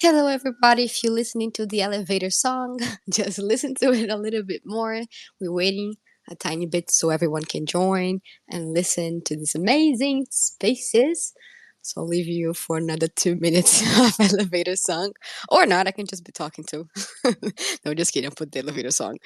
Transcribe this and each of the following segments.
Hello, everybody. If you're listening to the elevator song, just listen to it a little bit more. We're waiting a tiny bit so everyone can join and listen to these amazing spaces. So I'll leave you for another 2 minutes of elevator song. Or not, I can just be talking too. No, just kidding. I'll put the elevator song.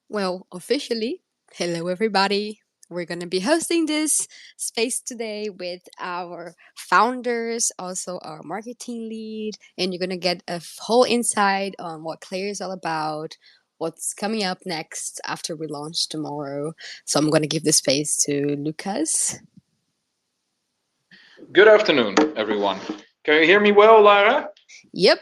Well, officially, hello everybody. We're going to be hosting this space today with our founders, also our marketing lead, and you're going to get a whole insight on what Klayr is all about, what's coming up next after we launch tomorrow. So I'm going to give the space to Lucas. Good afternoon, everyone. Can you hear me well, Lara? Yep.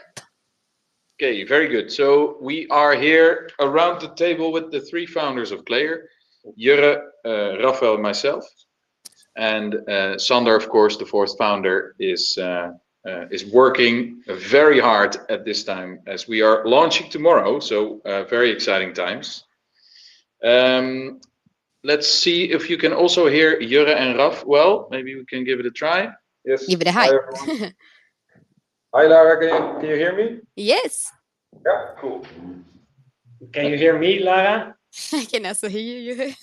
Okay, very good. So we are here around the table with the three founders of Klayr, Jurre, Rafael, and myself. And Sander, of course, the fourth founder, is working very hard at this time as we are launching tomorrow. So very exciting times. Let's see if you can also hear Jurre and Raf well. Maybe we can give it a try. Yes. Give it a hi. Hi, everyone. Hi, Lara. Can you hear me? Yes. Yeah, cool. Can you hear me, Lara? I can also hear you.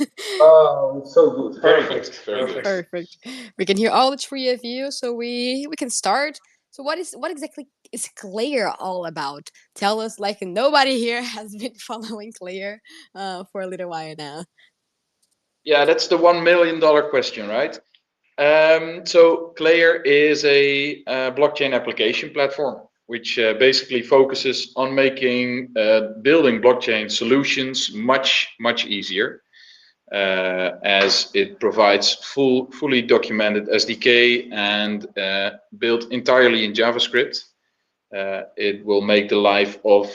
Oh, so good. Perfect. Very good. Perfect. We can hear all the three of you, so we can start. So what exactly is Klayr all about? Tell us, like nobody here has been following Klayr for a little while now. Yeah, that's the $1 million question, right? So Klayr is a blockchain application platform, which basically focuses on making building blockchain solutions much easier, as it provides fully documented SDK and built entirely in JavaScript. It will make the life of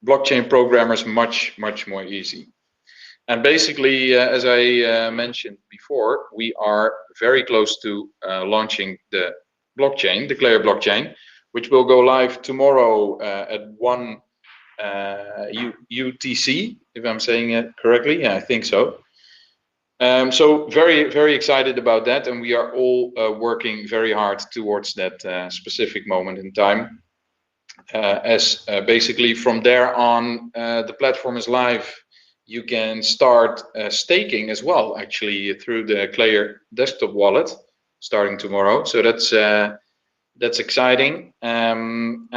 blockchain programmers much more easy. And basically, as I mentioned before, we are very close to launching the blockchain, the Klayr blockchain, which will go live tomorrow at 1 UTC, if I'm saying it correctly. Yeah, I think so. So very excited about that, and we are all working very hard towards that specific moment in time. As basically from there on, the platform is live. You can start staking as well, actually, through the Klayr desktop wallet, starting tomorrow. So that's exciting. And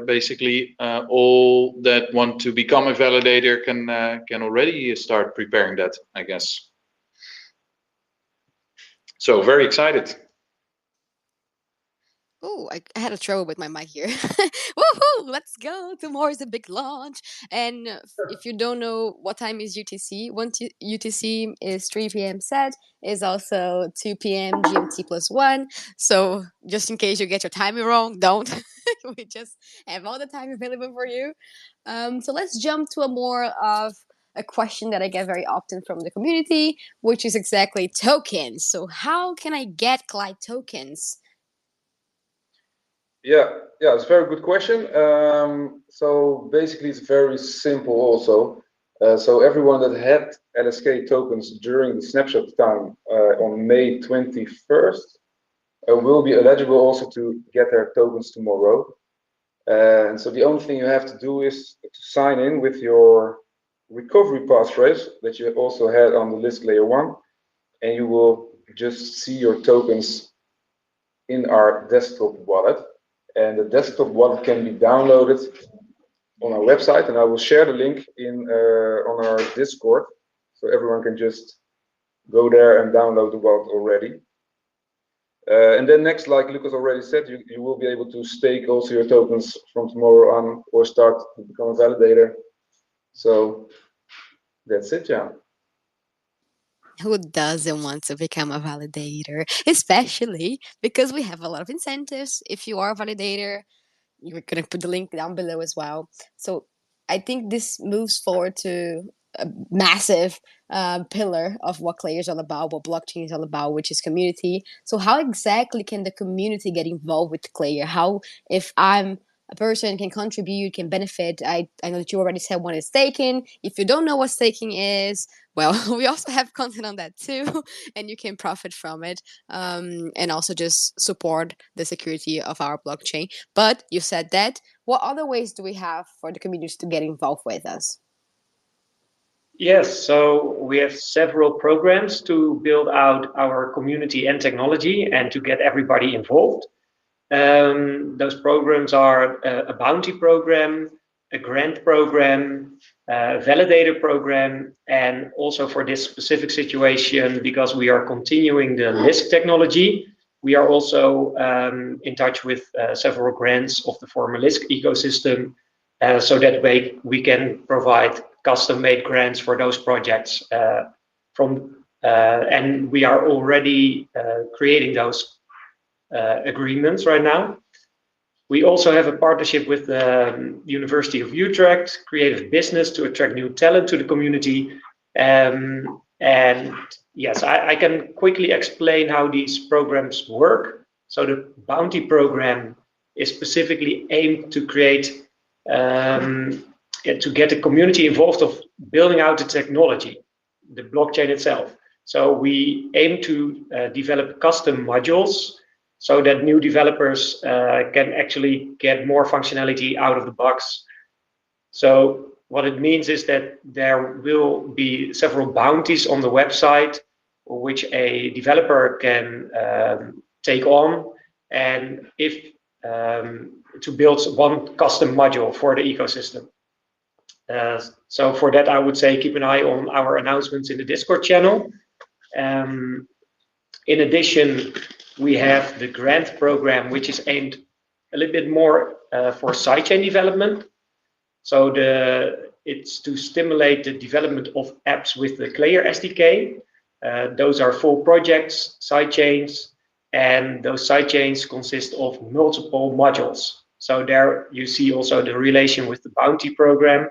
basically, all that want to become a validator can already start preparing that, I guess. So very excited. Oh, I had a trouble with my mic here. Woohoo! Let's go! Tomorrow's a big launch. And if you don't know what time is UTC, UTC is 3 p.m. set, is also 2 p.m. GMT plus 1. So just in case you get your timing wrong, don't. We just have all the time available for you. So let's jump to a more of a question that I get very often from the community, which is exactly tokens. So how can I get Klayr tokens? Yeah, it's a very good question. So basically, it's very simple also. So everyone that had LSK tokens during the snapshot time on May 21st will be eligible also to get their tokens tomorrow. And so the only thing you have to do is to sign in with your recovery passphrase that you also had on the list layer 1, and you will just see your tokens in our desktop wallet. And the desktop wallet can be downloaded on our website, and I will share the link in on our Discord, so everyone can just go there and download the wallet already. And then next, like Lucas already said, you will be able to stake also your tokens from tomorrow on or start to become a validator. So that's it, yeah. Who doesn't want to become a validator? Especially because we have a lot of incentives. If you are a validator, we're going to put the link down below as well. So I think this moves forward to a massive pillar of what Klayr is all about, what blockchain is all about, which is community. So how exactly can the community get involved with Klayr? How, if I'm a person, can contribute, can benefit? I know that you already said what is staking. If you don't know what staking is, well, we also have content on that too, and you can profit from it, and also just support the security of our blockchain. But you said that. What other ways do we have for the community to get involved with us? Yes, so we have several programs to build out our community and technology and to get everybody involved. Those programs are a bounty program, a grant program, a validator program, and also for this specific situation, because we are continuing the LISC technology, we are also in touch with several grants of the former LISC ecosystem, so that way we can provide custom-made grants for those projects and we are already creating those agreements right now. We also have a partnership with the University of Utrecht, creative business, to attract new talent to the community. And yes, I can quickly explain how these programs work. So the bounty program is specifically aimed to create, to get the community involved of building out the technology, the blockchain itself. So we aim to develop custom modules so that new developers can actually get more functionality out of the box. So what it means is that there will be several bounties on the website which a developer can take on, and if to build one custom module for the ecosystem. So for that, I would say keep an eye on our announcements in the Discord channel. In addition, we have the grant program, which is aimed a little bit more for sidechain development. So it's to stimulate the development of apps with the Klayr SDK. Those are full projects, sidechains, and those sidechains consist of multiple modules. So there you see also the relation with the bounty program.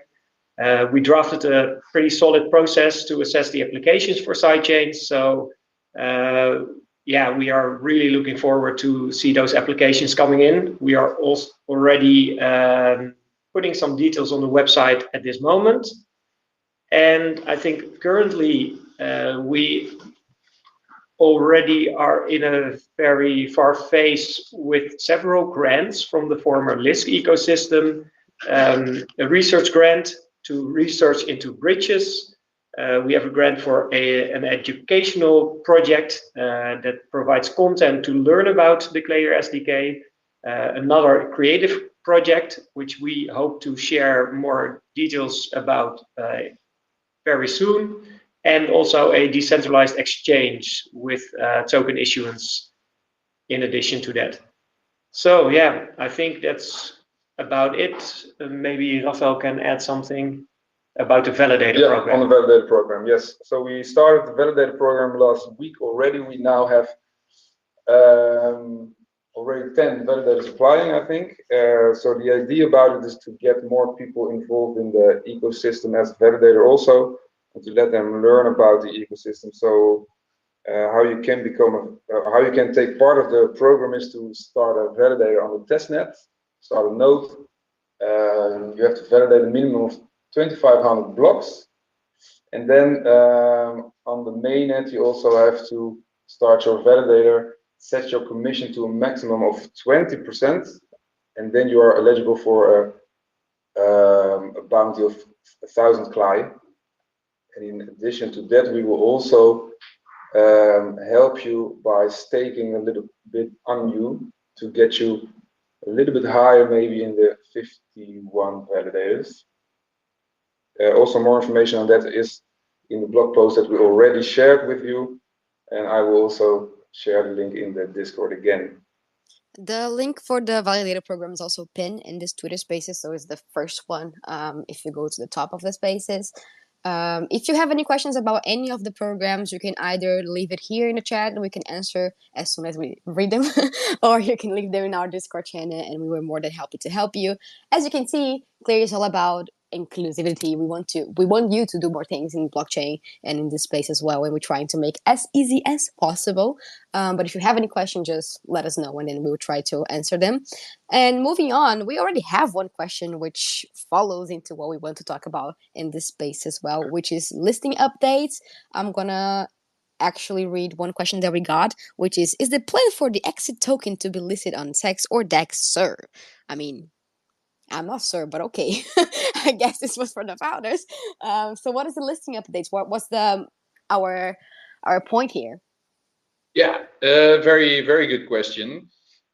We drafted a pretty solid process to assess the applications for sidechains. So yeah, we are really looking forward to see those applications coming in. We are also already putting some details on the website at this moment. And I think currently we already are in a very far phase with several grants from the former LISC ecosystem, a research grant to research into bridges. We have a grant for an educational project that provides content to learn about the Klayr SDK. Another creative project, which we hope to share more details about very soon. And also a decentralized exchange with token issuance in addition to that. So yeah, I think that's about it. Maybe Rafael can add something about the validator program. On the validator program, yes. So we started the validator program last week already. We now have already 10 validators applying, I think. So the idea about it is to get more people involved in the ecosystem as a validator also, and to let them learn about the ecosystem. So how you can become how you can take part of the program is to start a validator on the testnet, start a node. You have to validate a minimum of 2,500 blocks, and then on the mainnet you also have to start your validator, set your commission to a maximum of 20%, and then you are eligible for a bounty of 1,000 Klayr. And in addition to that, we will also help you by staking a little bit on you to get you a little bit higher, maybe in the 51 validators. Also, more information on that is in the blog post that we already shared with you, and I will also share the link in the Discord again. The link for the validator program is also pinned in this Twitter Spaces, so it's the first one. If you go to the top of the Spaces, if you have any questions about any of the programs, you can either leave it here in the chat and we can answer as soon as we read them, or you can leave them in our Discord channel and we were more than happy to help you. As you can see, Klayr is all about inclusivity. We want you to do more things in blockchain and in this space as well, and we're trying to make as easy as possible. But if you have any questions, just let us know and then we will try to answer them. And moving on, we already have one question which follows into what we want to talk about in this space as well, which is listing updates. I'm gonna actually read one question that we got, which is the plan for the exit token to be listed on SEX or DEX, sir? I mean, I'm not sure, but okay. I guess this was for the founders. So what is the listing updates? What's our point here? Yeah, very, very good question.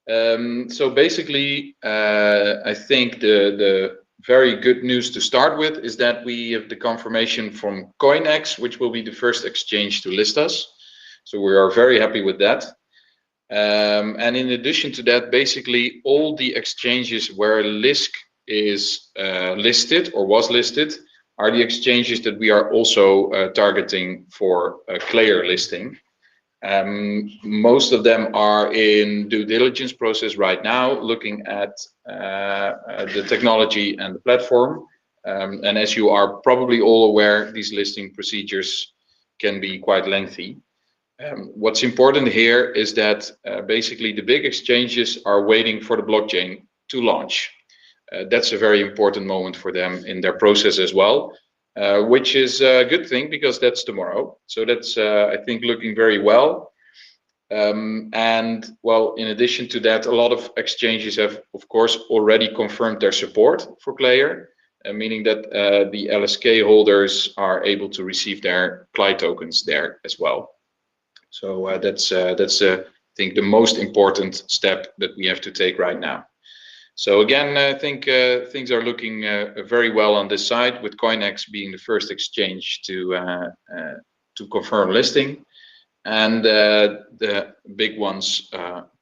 So basically, I think the very good news to start with is that we have the confirmation from CoinEx, which will be the first exchange to list us. So we are very happy with that. And in addition to that, basically all the exchanges where Lisk is listed or was listed are the exchanges that we are also targeting for a Klayr listing. Most of them are in due diligence process right now, looking at the technology and the platform. And as you are probably all aware, these listing procedures can be quite lengthy. What's important here is that basically the big exchanges are waiting for the blockchain to launch. That's a very important moment for them in their process as well. Which is a good thing because that's tomorrow. So that's, I think, looking very well. And well, in addition to that, a lot of exchanges have, of course, already confirmed their support for Klayr, meaning that the LSK holders are able to receive their Klayr tokens there as well. So that's I think, the most important step that we have to take right now. So again, I think things are looking very well on this side, with CoinEx being the first exchange to confirm listing, and the big ones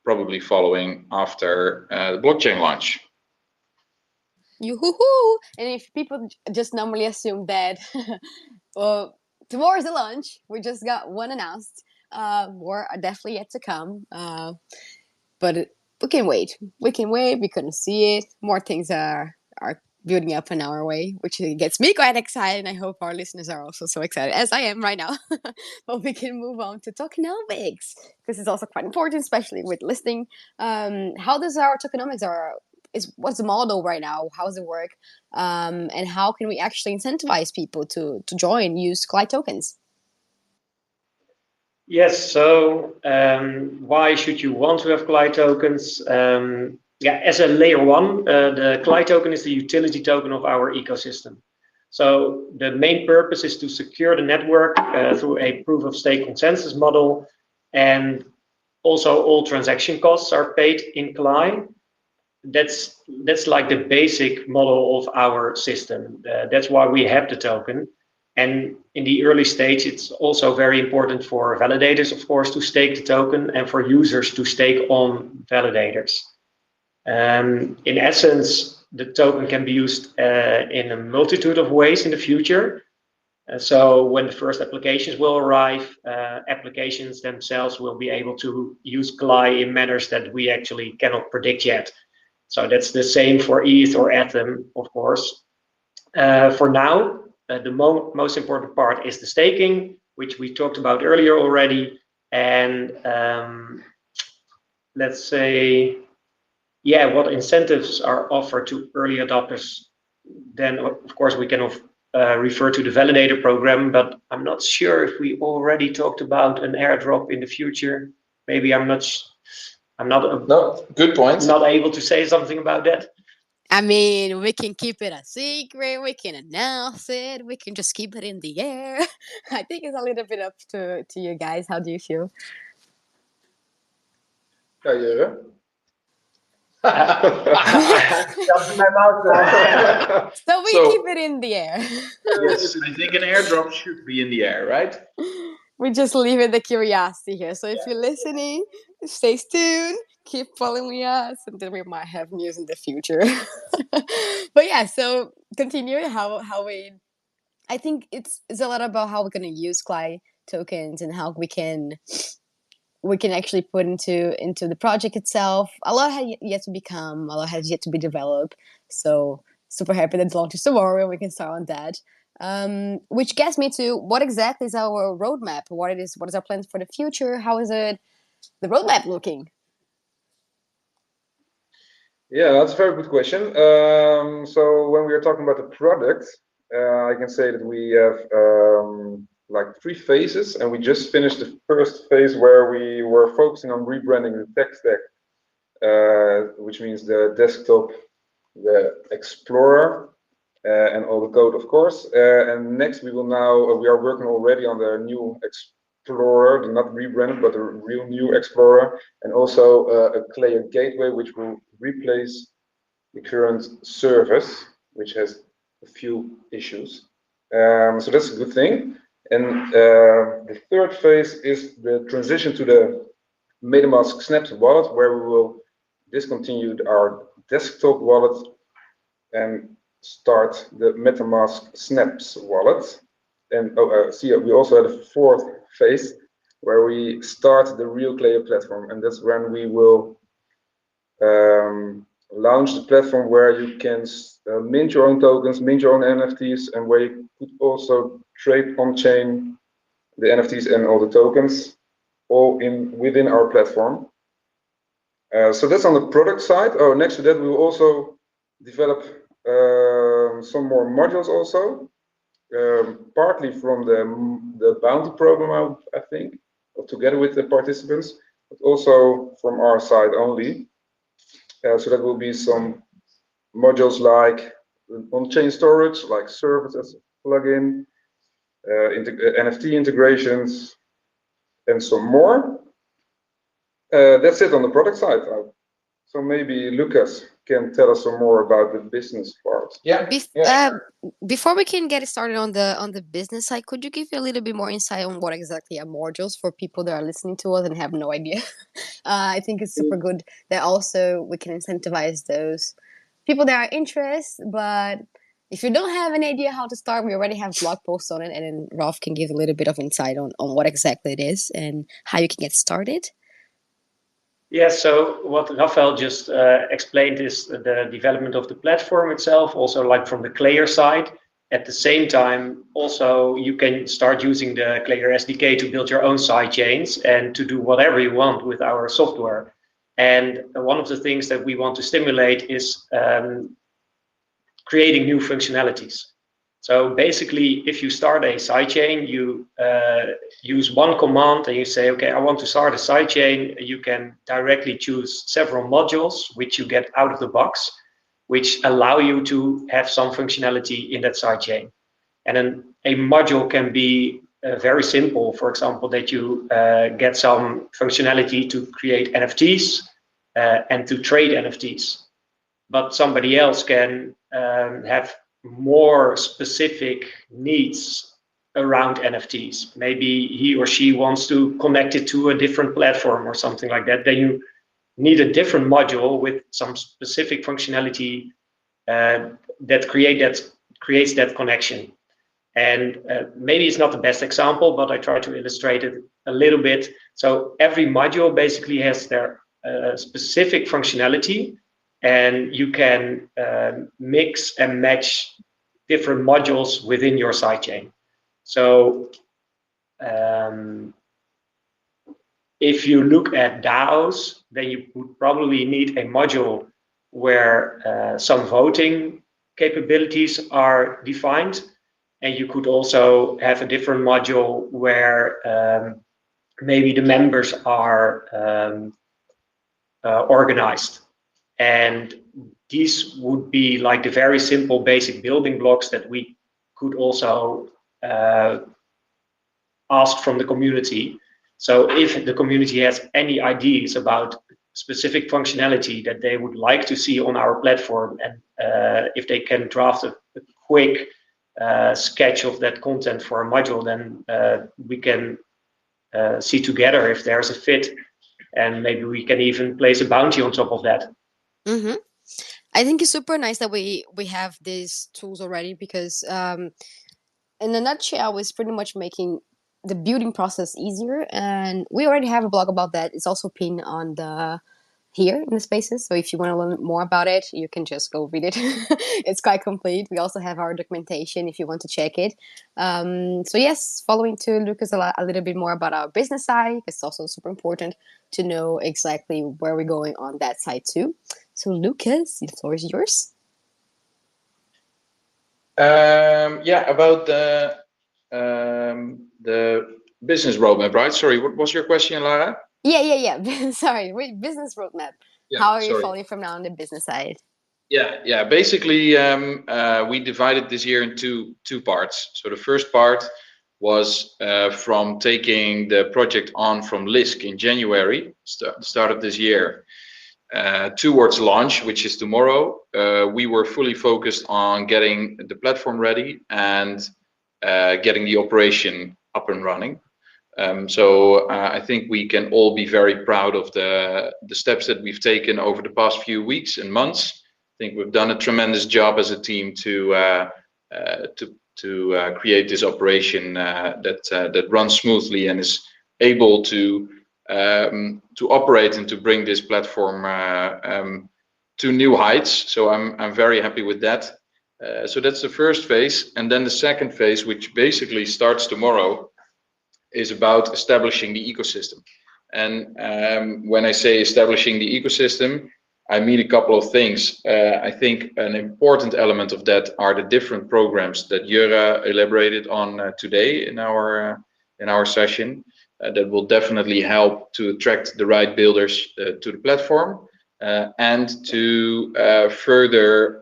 probably following after the blockchain launch. Yoo-hoo-hoo! And if people just normally assume that well, tomorrow is the launch, we just got one announced. More are definitely yet to come. But we can wait. We can wait. We couldn't see it. More things are building up in our way, which gets me quite excited. And I hope our listeners are also so excited as I am right now. But we can move on to tokenomics, because it's also quite important, especially with listing. How does our tokenomics what's the model right now? How does it work? And how can we actually incentivize people to join, use Klayr tokens? Yes, so why should you want to have Klayr tokens? Yeah, as a layer one, the Klayr token is the utility token of our ecosystem. So the main purpose is to secure the network through a proof of stake consensus model, and also all transaction costs are paid in Klayr. That's like the basic model of our system. That's why we have the token. And in the early stage, it's also very important for validators, of course, to stake the token, and for users to stake on validators. In essence, the token can be used in a multitude of ways in the future. So when the first applications will arrive, applications themselves will be able to use Klayr in manners that we actually cannot predict yet. So that's the same for ETH or Atom, of course. For now, the most important part is the staking, which we talked about earlier already. And let's say, yeah, what incentives are offered to early adopters? Then, of course, we can refer to the validator program, but I'm not sure if we already talked about an airdrop in the future. Maybe I'm not. No, good point. Not able to say something about that. I mean, we can keep it a secret. We can announce it. We can just keep it in the air. I think it's a little bit up to you guys. How do you feel? Yeah. My mouth. So we keep it in the air. Yes, I think an airdrop should be in the air, right? We just leave it the curiosity here. So if you're listening, stay tuned, keep following us, and then we might have news in the future. But yeah, so continue how we. I think it's a lot about how we're gonna use Klayr tokens and how we can actually put into the project itself. A lot has yet to become, a lot has yet to be developed. So super happy that it launches tomorrow and we can start on that. Which gets me to what exactly is our roadmap? What is our plans for the future? How is it the roadmap looking? Yeah, that's a very good question. So when we are talking about the product, I can say that we have like 3 phases, and we just finished the first phase where we were focusing on rebranding the tech stack, which means the desktop, the Explorer, and all the code, of course. And next, we are working already on the new Explorer, not rebranded, but a real new Explorer, and also a Klayr gateway, which will replace the current service, which has a few issues. So that's a good thing. And the third phase is the transition to the MetaMask Snaps wallet, where we will discontinue our desktop wallet and start the MetaMask Snaps wallet. And see, we also had a fourth phase where we start the real Klayr platform, and that's when we will launch the platform where you can mint your own tokens, mint your own NFTs, and where you could also trade on-chain the NFTs and all the tokens, all within our platform. So that's on the product side. Oh, next to that, we will also develop some more modules also, partly from the bounty program, I think, or together with the participants, but also from our side only. So that will be some modules like on-chain storage, like services plugin, NFT integrations, and some more. That's it on the product side. So maybe Lucas can tell us some more about the business part. Yeah. Before we can get started on the business side, could you give a little bit more insight on what exactly are modules for people that are listening to us and have no idea? I think it's super good that also we can incentivize those people that are interested, but if you don't have any idea how to start, we already have blog posts on it, and then Rolf can give a little bit of insight on what exactly it is and how you can get started. Yeah, so what Rafael just explained is the development of the platform itself, also like from the Klayr side. At the same time, also you can start using the Klayr SDK to build your own sidechains and to do whatever you want with our software. And one of the things that we want to stimulate is creating new functionalities. So basically, if you start a sidechain, you use one command and you say, okay, I want to start a sidechain. You can directly choose several modules, which you get out of the box, which allow you to have some functionality in that sidechain. And then a module can be very simple. For example, that you get some functionality to create NFTs and to trade NFTs. But somebody else can have more specific needs around NFTs. Maybe he or she wants to connect it to a different platform or something like that. Then you need a different module with some specific functionality that creates that connection. And maybe it's not the best example, but I try to illustrate it a little bit. So every module basically has their specific functionality, and you can mix and match different modules within your sidechain. So if you look at DAOs, then you would probably need a module where some voting capabilities are defined. And you could also have a different module where maybe the members are organized. And these would be like the very simple basic building blocks that we could also ask from the community. So if the community has any ideas about specific functionality that they would like to see on our platform, and if they can draft a quick sketch of that content for a module, then we can see together if there's a fit, and maybe we can even place a bounty on top of that. Mm-hmm. I think it's super nice that we have these tools already, because in a nutshell, it's pretty much making the building process easier. And we already have a blog about that. It's also pinned on the here in the spaces. So if you want to learn more about it, you can just go read it. It's quite complete. We also have our documentation if you want to check it. So yes, following to Lucas a little bit more about our business side. It's also super important to know exactly where we're going on that side too. So Lucas, the floor is yours. Yeah, about the business roadmap, right? Sorry, what was your question, Lara? Yeah. Sorry, business roadmap. Yeah, How are you sorry. following from now on the business side? Yeah. Basically, we divided this year into two parts. So the first part was from taking the project on from LISC in January, start of this year, towards launch, which is tomorrow. We were fully focused on getting the platform ready and getting the operation up and running. So I think we can all be very proud of the steps that we've taken over the past few weeks and months. I think we've done a tremendous job as a team to create this operation that runs smoothly and is able to operate and to bring this platform to new heights. So I'm very happy with that. So that's the first phase, and then the second phase, which basically starts tomorrow, is about establishing the ecosystem. And when I say establishing the ecosystem, I mean a couple of things. I think an important element of that are the different programs that Jura elaborated on today in our session. That will definitely help to attract the right builders to the platform and to further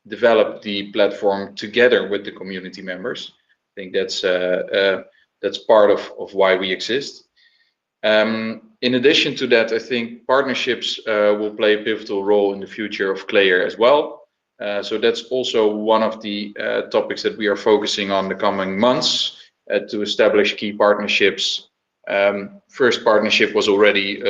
develop the platform together with the community members. I think that's part of why we exist. In addition to that, I think partnerships will play a pivotal role in the future of Klayr as well. So that's also one of the topics that we are focusing on the coming months to establish key partnerships. First partnership was already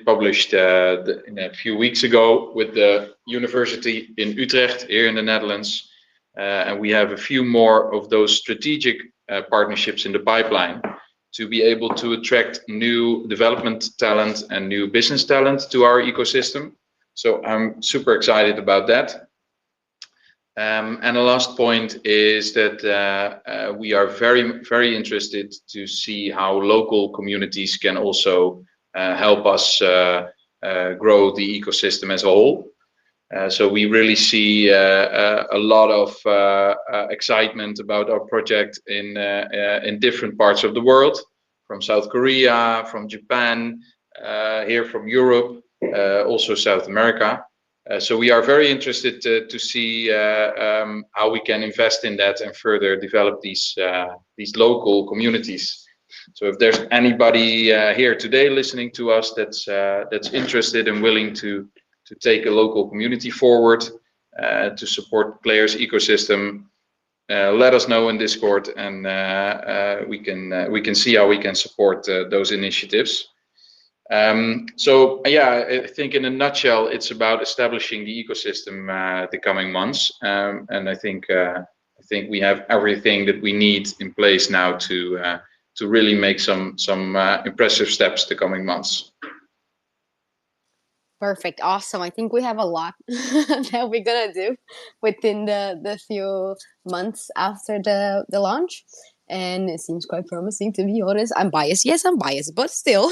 published a few weeks ago with the university in Utrecht here in the Netherlands. And we have a few more of those strategic partnerships in the pipeline to be able to attract new development talent and new business talent to our ecosystem. So I'm super excited about that. And the last point is that we are very, very interested to see how local communities can also help us grow the ecosystem as a whole. So we really see a lot of excitement about our project in different parts of the world, from South Korea, from Japan, here from Europe, also South America. So we are very interested to see how we can invest in that and further develop these local communities. So if there's anybody here today listening to us that's interested and willing to take a local community forward to support Klayr's ecosystem, let us know in Discord, and we can see how we can support those initiatives. So yeah, I think in a nutshell, it's about establishing the ecosystem the coming months, and I think we have everything that we need in place now to really make some impressive steps the coming months. Perfect. Awesome. I think we have a lot that we're gonna do within the few months after the launch. And it seems quite promising, to be honest. I'm biased. Yes, I'm biased, but still,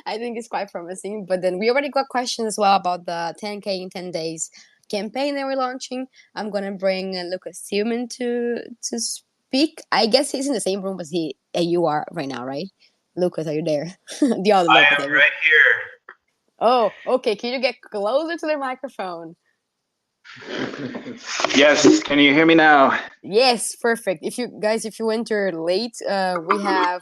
I think it's quite promising. But then we already got questions as well about the 10K in 10 days campaign that we're launching. I'm gonna bring Lucas Tillman to speak. I guess he's in the same room as you are right now, right? Lucas, are you there? The other Lucas. I am right here. Oh, okay. Can you get closer to the microphone? Yes, can you hear me now? Yes, perfect. If you enter late, we have